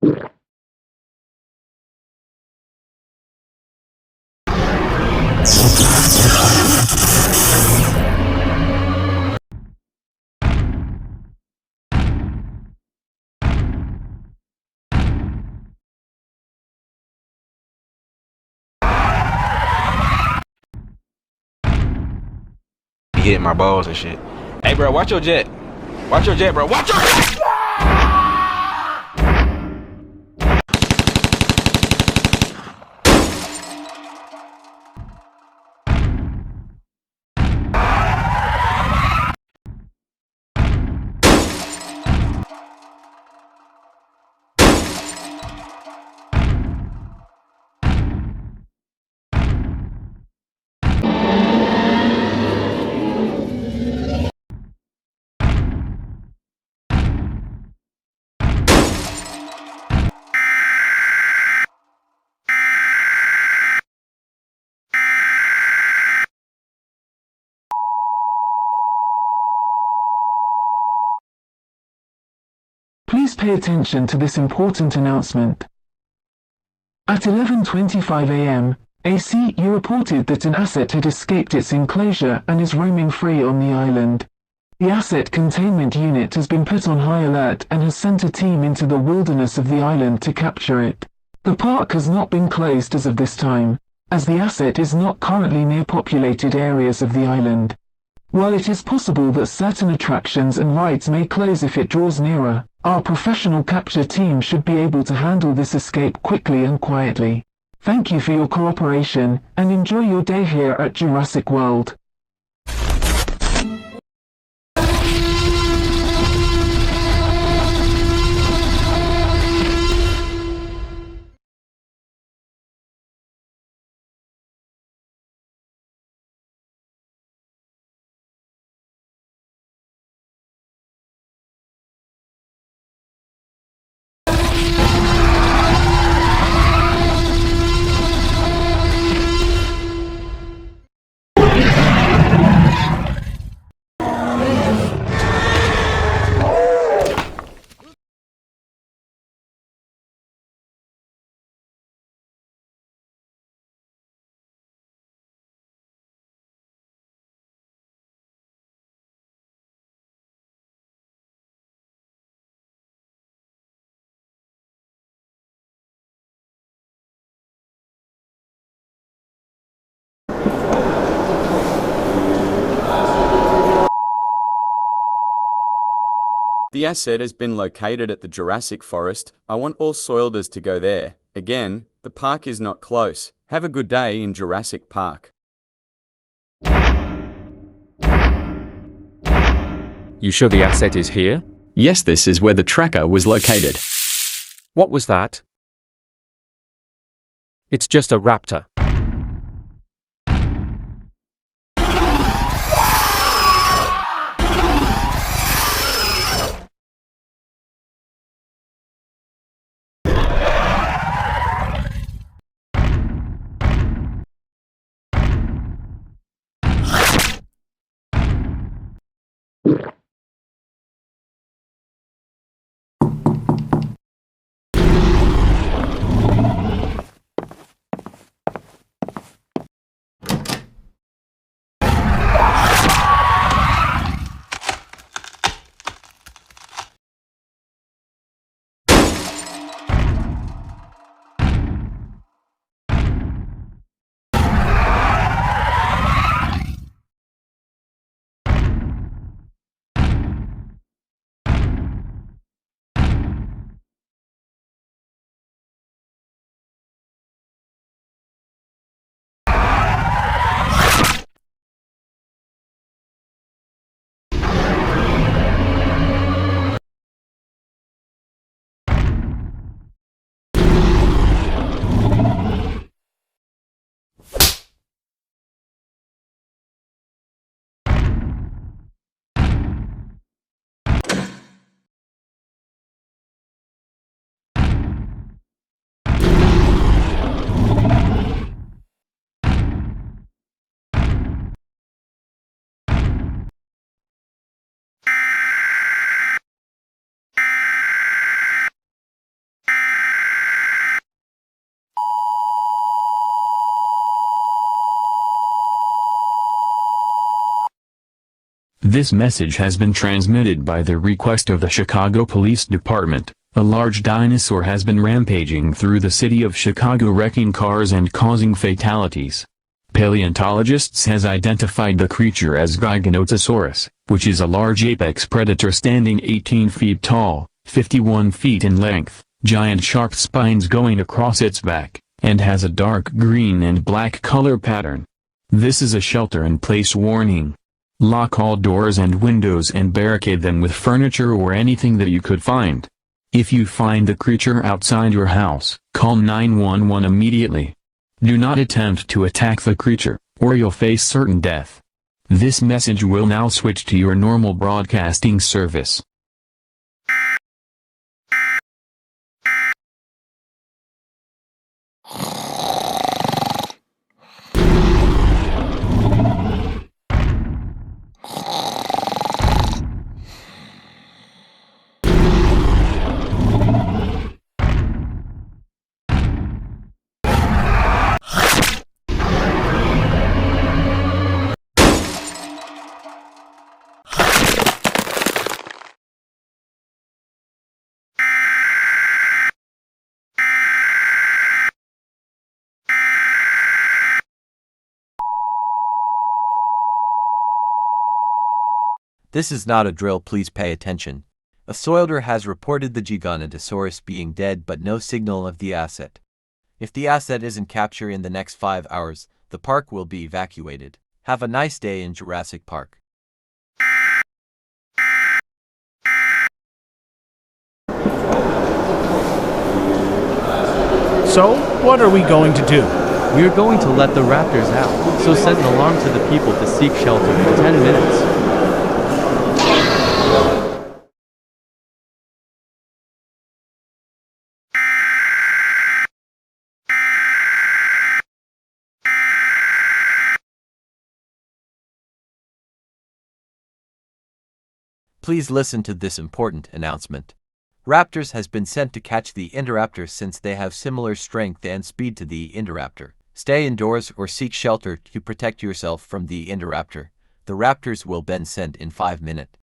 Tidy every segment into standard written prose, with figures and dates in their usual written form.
Hitting my balls and shit. Hey, bro, watch your jet. Watch your jet, bro. Watch your jet! Please pay attention to this important announcement. At 11:25 a.m., ACU reported that an asset had escaped its enclosure and is roaming free on the island. The Asset Containment Unit has been put on high alert and has sent a team into the wilderness of the island to capture it. The park has not been closed as of this time, as the asset is not currently near populated areas of the island. While it is possible that certain attractions and rides may close if it draws nearer, our professional capture team should be able to handle this escape quickly and quietly. Thank you for your cooperation, and enjoy your day here at Jurassic World. The asset has been located at the Jurassic Forest. I want all soilders to go there. Again, the park is not close. Have a good day in Jurassic Park. You sure the asset is here? Yes, this is where the tracker was located. What was that? It's just a raptor. This message has been transmitted by the request of the Chicago Police Department. A large dinosaur has been rampaging through the city of Chicago, wrecking cars and causing fatalities. Paleontologists has identified the creature as Giganotosaurus, which is a large apex predator standing 18 feet tall, 51 feet in length, giant sharp spines going across its back, and has a dark green and black color pattern. This is a shelter-in-place warning. Lock all doors and windows and barricade them with furniture or anything that you could find. If you find the creature outside your house, call 911 immediately. Do not attempt to attack the creature, or you'll face certain death. This message will now switch to your normal broadcasting service. This is not a drill, please pay attention. A soilder has reported the Giganotosaurus being dead but no signal of the asset. If the asset isn't captured in the next 5 hours, the park will be evacuated. Have a nice day in Jurassic Park. So, what are we going to do? We are going to let the raptors out, so send an alarm to the people to seek shelter for 10 minutes. Please listen to this important announcement. Raptors has been sent to catch the indoraptor since they have similar strength and speed to the indoraptor. Stay indoors or seek shelter to protect yourself from the indoraptor. The raptors will be sent in 5 minutes.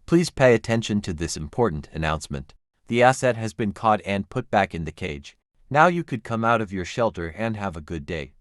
Please pay attention to this important announcement. The asset has been caught and put back in the cage. Now you could come out of your shelter and have a good day.